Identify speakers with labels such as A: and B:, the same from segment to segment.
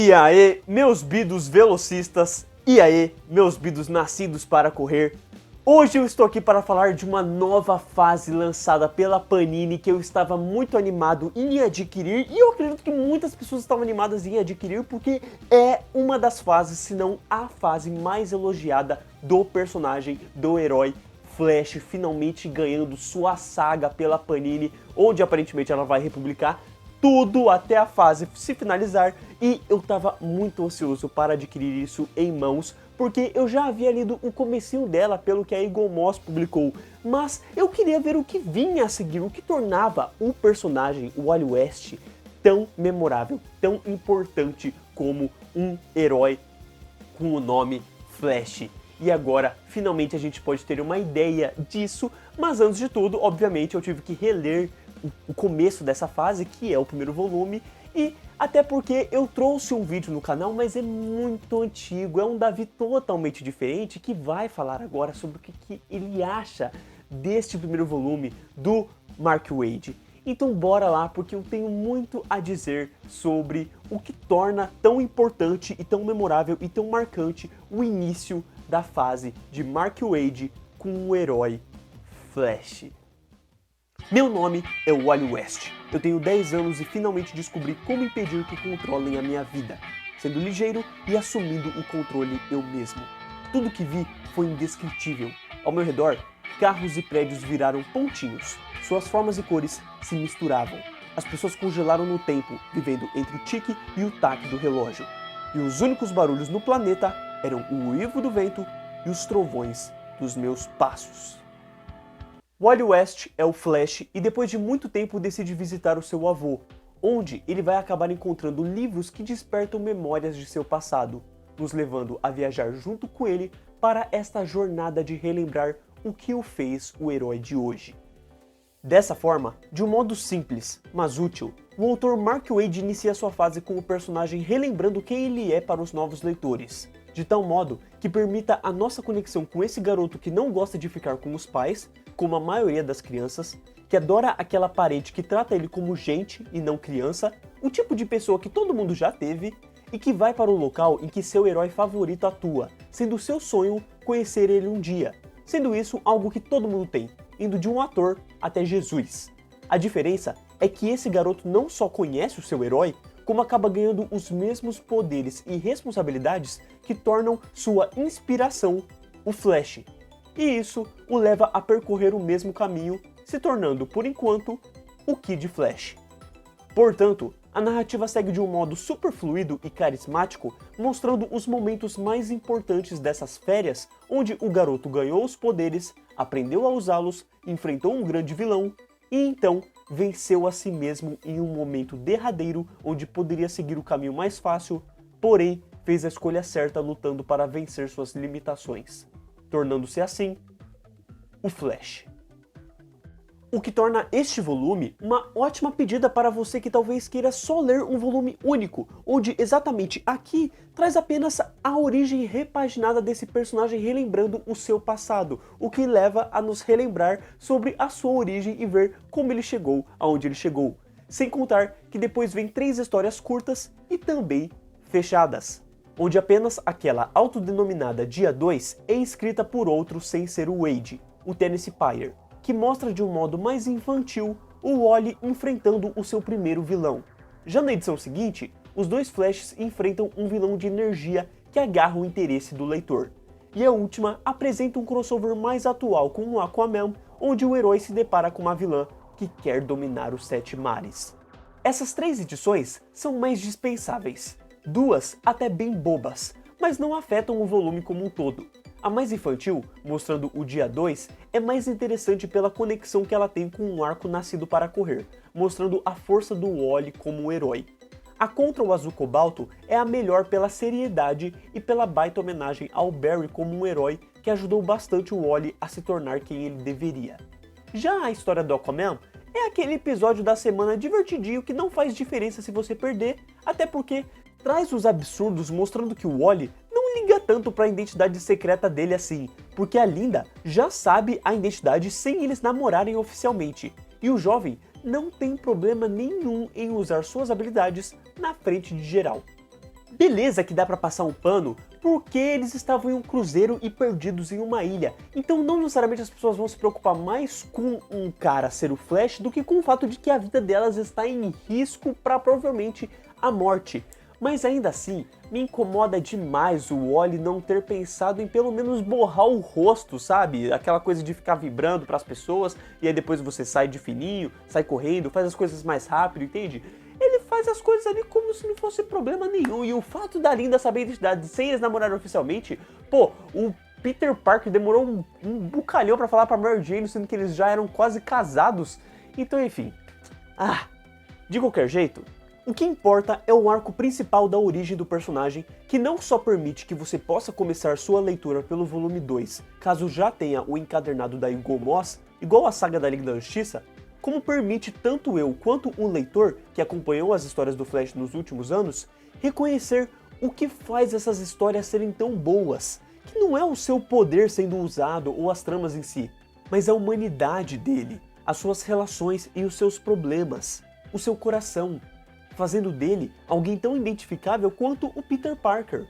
A: E aí, meus bidos velocistas, e aí, meus bidos nascidos para correr. Hoje eu estou aqui para falar de uma nova fase lançada pela Panini que eu estava muito animado em adquirir e eu acredito que muitas pessoas estavam animadas em adquirir porque é uma das fases, se não a fase mais elogiada do personagem, do herói Flash, finalmente ganhando sua saga pela Panini, onde aparentemente ela vai republicar tudo até a fase se finalizar, e eu tava muito ansioso para adquirir isso em mãos, porque eu já havia lido o comecinho dela pelo que a Eagle Moss publicou, mas eu queria ver o que vinha a seguir, o que tornava o personagem, o Wally West, tão memorável, tão importante como um herói com o nome Flash. E agora, finalmente a gente pode ter uma ideia disso, mas antes de tudo, obviamente, eu tive que reler o começo dessa fase, que é o primeiro volume, e até porque eu trouxe um vídeo no canal, mas é muito antigo, é um Davi totalmente diferente, que vai falar agora sobre o que ele acha deste primeiro volume do Mark Waid. Então bora lá, porque eu tenho muito a dizer sobre o que torna tão importante e tão memorável e tão marcante o início da fase de Mark Waid com o herói Flash. Meu nome é Wally West. Eu tenho 10 anos e finalmente descobri como impedir que controlem a minha vida, sendo ligeiro e assumindo o controle eu mesmo. Tudo que vi foi indescritível. Ao meu redor, carros e prédios viraram pontinhos. Suas formas e cores se misturavam. As pessoas congelaram no tempo, vivendo entre o tique e o taque do relógio. E os únicos barulhos no planeta eram o uivo do vento e os trovões dos meus passos. Wally West é o Flash e depois de muito tempo decide visitar o seu avô, onde ele vai acabar encontrando livros que despertam memórias de seu passado, nos levando a viajar junto com ele para esta jornada de relembrar o que o fez o herói de hoje. Dessa forma, de um modo simples, mas útil, o autor Mark Waid inicia sua fase com o personagem relembrando quem ele é para os novos leitores, de tal modo que permita a nossa conexão com esse garoto que não gosta de ficar com os pais, como a maioria das crianças, que adora aquela parede que trata ele como gente e não criança, o tipo de pessoa que todo mundo já teve, e que vai para o local em que seu herói favorito atua, sendo seu sonho conhecer ele um dia, sendo isso algo que todo mundo tem, indo de um ator até Jesus. A diferença é que esse garoto não só conhece o seu herói, como acaba ganhando os mesmos poderes e responsabilidades que tornam sua inspiração, o Flash. E isso o leva a percorrer o mesmo caminho, se tornando, por enquanto, o Kid Flash. Portanto, a narrativa segue de um modo super fluido e carismático, mostrando os momentos mais importantes dessas férias, onde o garoto ganhou os poderes, aprendeu a usá-los, enfrentou um grande vilão, e então venceu a si mesmo em um momento derradeiro onde poderia seguir o caminho mais fácil, porém fez a escolha certa lutando para vencer suas limitações, tornando-se assim o Flash. O que torna este volume uma ótima pedida para você que talvez queira só ler um volume único, onde exatamente aqui traz apenas a origem repaginada desse personagem relembrando o seu passado, o que leva a nos relembrar sobre a sua origem e ver como ele chegou aonde ele chegou. Sem contar que depois vem 3 histórias curtas e também fechadas, onde apenas aquela autodenominada Dia 2 é escrita por outro sem ser o Waid, o Tennessee Pyre, que mostra de um modo mais infantil o Wally enfrentando o seu primeiro vilão. Já na edição seguinte, os dois Flashes enfrentam um vilão de energia que agarra o interesse do leitor. E a última apresenta um crossover mais atual com o Aquaman, onde o herói se depara com uma vilã que quer dominar os 7 mares. Essas 3 edições são mais dispensáveis, 2 até bem bobas, mas não afetam o volume como um todo. A mais infantil, mostrando o Dia 2, é mais interessante pela conexão que ela tem com um arco nascido para correr, mostrando a força do Wally como um herói. A Contra o Azul Cobalto é a melhor pela seriedade e pela baita homenagem ao Barry como um herói que ajudou bastante o Wally a se tornar quem ele deveria. Já a história do Aquaman é aquele episódio da semana divertidinho que não faz diferença se você perder, até porque traz os absurdos mostrando que o Wally não liga tanto para a identidade secreta dele assim, porque a Linda já sabe a identidade sem eles namorarem oficialmente, e o jovem não tem problema nenhum em usar suas habilidades na frente de geral. Beleza que dá pra passar um pano, porque eles estavam em um cruzeiro e perdidos em uma ilha. Então não necessariamente as pessoas vão se preocupar mais com um cara ser o Flash do que com o fato de que a vida delas está em risco para provavelmente a morte. Mas ainda assim, me incomoda demais o Wally não ter pensado em pelo menos borrar o rosto, sabe? Aquela coisa de ficar vibrando pras pessoas e aí depois você sai de fininho, sai correndo, faz as coisas mais rápido, entende? Ele faz as coisas ali como se não fosse problema nenhum. E o fato da Linda saber a identidade sem eles namorarem oficialmente, pô, o Peter Parker demorou um bucalhão pra falar pra Mary Jane, sendo que eles já eram quase casados. Então, enfim. De qualquer jeito, o que importa é o arco principal da origem do personagem, que não só permite que você possa começar sua leitura pelo volume 2, caso já tenha o encadernado da Hugo Moss, igual a saga da Liga da Justiça, como permite tanto eu quanto um leitor que acompanhou as histórias do Flash nos últimos anos, reconhecer o que faz essas histórias serem tão boas, que não é o seu poder sendo usado ou as tramas em si, mas a humanidade dele, as suas relações e os seus problemas, o seu coração, fazendo dele alguém tão identificável quanto o Peter Parker.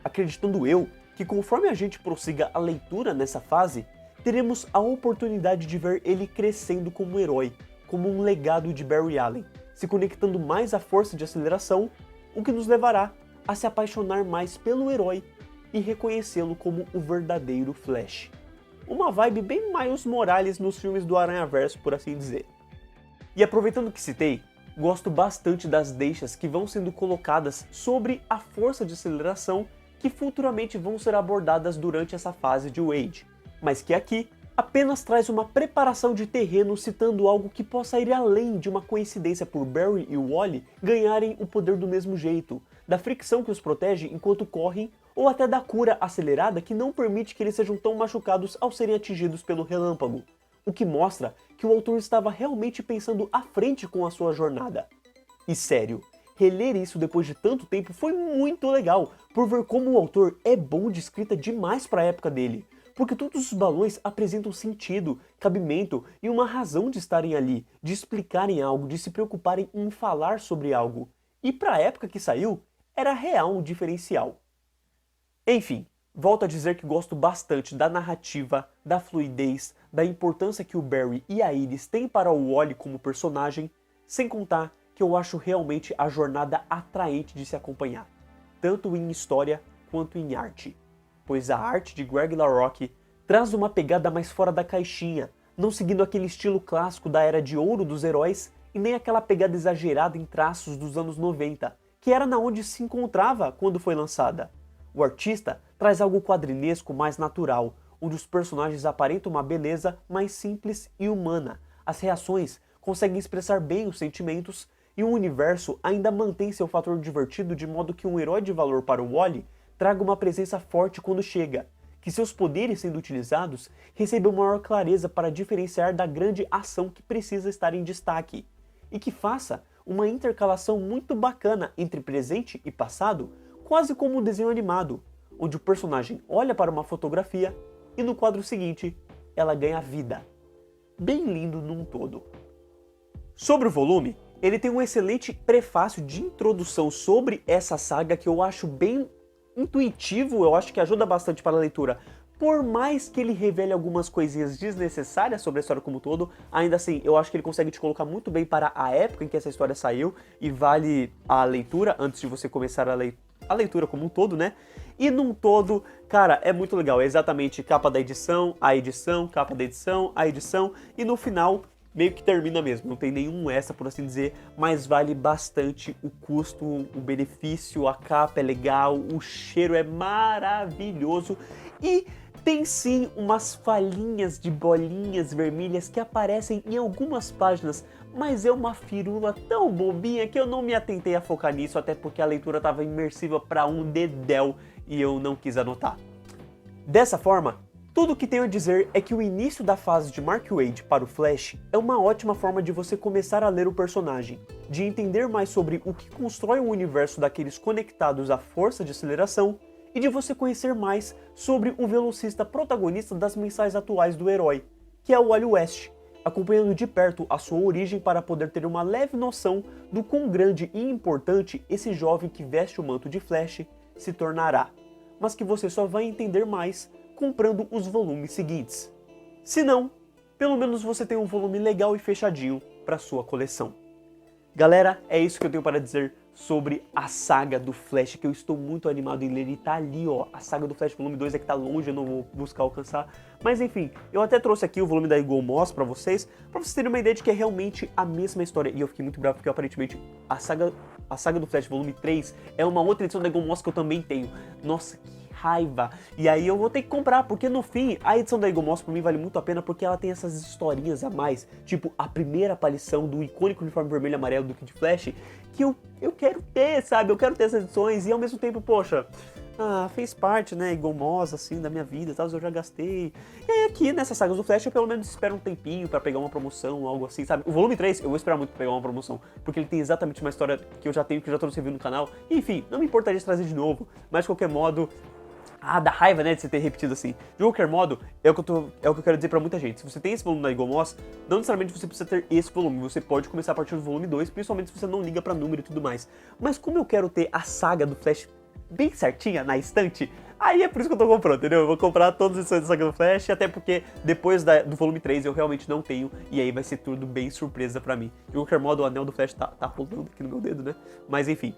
A: Acreditando eu que conforme a gente prossiga a leitura nessa fase, teremos a oportunidade de ver ele crescendo como herói, como um legado de Barry Allen, se conectando mais à força de aceleração, o que nos levará a se apaixonar mais pelo herói e reconhecê-lo como o verdadeiro Flash. Uma vibe bem Miles Morales nos filmes do Aranhaverso, por assim dizer. E aproveitando que citei, gosto bastante das deixas que vão sendo colocadas sobre a força de aceleração que futuramente vão ser abordadas durante essa fase de Wade, mas que aqui apenas traz uma preparação de terreno citando algo que possa ir além de uma coincidência por Barry e Wally ganharem o poder do mesmo jeito, da fricção que os protege enquanto correm ou até da cura acelerada que não permite que eles sejam tão machucados ao serem atingidos pelo relâmpago, o que mostra que o autor estava realmente pensando à frente com a sua jornada. E sério, reler isso depois de tanto tempo foi muito legal, por ver como o autor é bom de escrita demais para a época dele, porque todos os balões apresentam sentido, cabimento e uma razão de estarem ali, de explicarem algo, de se preocuparem em falar sobre algo. E para a época que saiu, era real um diferencial. Enfim, volto a dizer que gosto bastante da narrativa, da fluidez, da importância que o Barry e a Iris têm para o Wally como personagem, sem contar que eu acho realmente a jornada atraente de se acompanhar, tanto em história quanto em arte. Pois a arte de Greg LaRocque traz uma pegada mais fora da caixinha, não seguindo aquele estilo clássico da era de ouro dos heróis e nem aquela pegada exagerada em traços dos anos 90, que era na onde se encontrava quando foi lançada. O artista traz algo quadrinesco mais natural, onde os personagens aparentam uma beleza mais simples e humana, as reações conseguem expressar bem os sentimentos e o universo ainda mantém seu fator divertido de modo que um herói de valor para o Wally traga uma presença forte quando chega, que seus poderes sendo utilizados recebam maior clareza para diferenciar da grande ação que precisa estar em destaque, e que faça uma intercalação muito bacana entre presente e passado, quase como um desenho animado, onde o personagem olha para uma fotografia e no quadro seguinte ela ganha vida. Bem lindo num todo. Sobre o volume, ele tem um excelente prefácio de introdução sobre essa saga que eu acho bem intuitivo, eu acho que ajuda bastante para a leitura. Por mais que ele revele algumas coisinhas desnecessárias sobre a história como um todo, ainda assim, eu acho que ele consegue te colocar muito bem para a época em que essa história saiu e vale a leitura antes de você começar a leitura como um todo, né? E num todo, cara, é muito legal. É exatamente capa da edição, a edição, capa da edição, a edição e no final meio que termina mesmo, não tem nenhum extra, por assim dizer, mas vale bastante o custo, o benefício, a capa é legal, o cheiro é maravilhoso e tem sim umas falhinhas de bolinhas vermelhas que aparecem em algumas páginas, mas é uma firula tão bobinha que eu não me atentei a focar nisso, até porque a leitura estava imersiva para um dedéu e eu não quis anotar. Dessa forma, tudo o que tenho a dizer é que o início da fase de Mark Waid para o Flash é uma ótima forma de você começar a ler o personagem, de entender mais sobre o que constrói o universo daqueles conectados à força de aceleração e de você conhecer mais sobre o velocista protagonista das mensais atuais do herói, que é o Wally West, acompanhando de perto a sua origem para poder ter uma leve noção do quão grande e importante esse jovem que veste o manto de Flash se tornará, mas que você só vai entender mais comprando os volumes seguintes. Se não, pelo menos você tem um volume legal e fechadinho para sua coleção. Galera, é isso que eu tenho para dizer sobre a saga do Flash, que eu estou muito animado em ler, e tá ali, ó, a saga do Flash volume 2 é que tá longe, eu não vou buscar alcançar, mas enfim, eu até trouxe aqui o volume da Eagle Moss pra vocês terem uma ideia de que é realmente a mesma história, e eu fiquei muito bravo porque aparentemente a saga do Flash volume 3 é uma outra edição da Eagle Moss que eu também tenho. Nossa, que raiva! E aí eu vou ter que comprar, porque no fim, a edição da Eagle Moss pra mim vale muito a pena, porque ela tem essas historinhas a mais, tipo a primeira aparição do icônico uniforme vermelho e amarelo do Kid Flash, que eu quero ter, sabe? Eu quero ter essas edições e ao mesmo tempo, poxa, fez parte, né, Eagle Moss, assim, da minha vida e tal, eu já gastei. E aí aqui, nessas sagas do Flash, eu pelo menos espero um tempinho pra pegar uma promoção, algo assim, sabe? O volume 3, eu vou esperar muito pra pegar uma promoção, porque ele tem exatamente uma história que eu já tenho, que eu já trouxe review no canal. E, enfim, não me importaria de trazer de novo, mas de qualquer modo... dá raiva, né, de você ter repetido assim. De qualquer modo, é o que eu quero dizer pra muita gente. Se você tem esse volume da Eagle Moss, não necessariamente você precisa ter esse volume. Você pode começar a partir do volume 2, principalmente se você não liga pra número e tudo mais. Mas como eu quero ter a saga do Flash bem certinha na estante, aí é por isso que eu tô comprando, entendeu? Eu vou comprar todas as edições da saga do Flash, até porque depois do volume 3 eu realmente não tenho, e aí vai ser tudo bem surpresa pra mim. De qualquer modo, o anel do Flash tá rolando aqui no meu dedo, né? Mas enfim,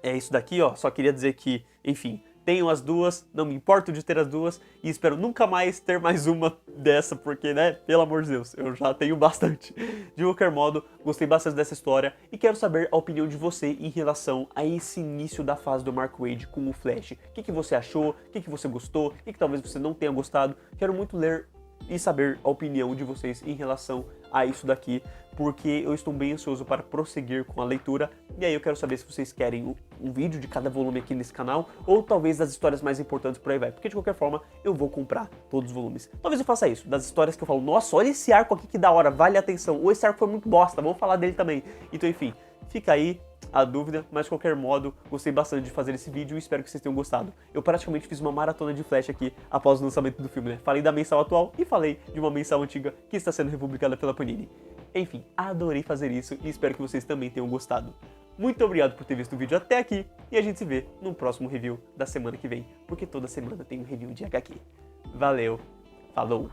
A: é isso daqui, ó. Só queria dizer que, enfim... Tenho as duas, não me importo de ter as duas e espero nunca mais ter mais uma dessa, porque, né, pelo amor de Deus, eu já tenho bastante. De qualquer modo, gostei bastante dessa história e quero saber a opinião de você em relação a esse início da fase do Mark Waid com o Flash. O que você achou? O que você gostou? O que talvez você não tenha gostado? Quero muito ler e saber a opinião de vocês em relação a isso daqui, porque eu estou bem ansioso para prosseguir com a leitura, e aí eu quero saber se vocês querem um vídeo de cada volume aqui nesse canal, ou talvez das histórias mais importantes por aí vai, porque de qualquer forma eu vou comprar todos os volumes. Talvez eu faça isso, das histórias que eu falo, nossa, olha esse arco aqui que da hora, vale a atenção, ou esse arco foi muito bosta, vamos falar dele também. Então enfim, fica aí a dúvida, mas de qualquer modo, gostei bastante de fazer esse vídeo e espero que vocês tenham gostado. Eu praticamente fiz uma maratona de Flash aqui após o lançamento do filme, né? Falei da mensal atual e falei de uma mensal antiga que está sendo republicada pela Panini. Enfim, adorei fazer isso e espero que vocês também tenham gostado. Muito obrigado por ter visto o vídeo até aqui e a gente se vê no próximo review da semana que vem, porque toda semana tem um review de HQ. Valeu, falou!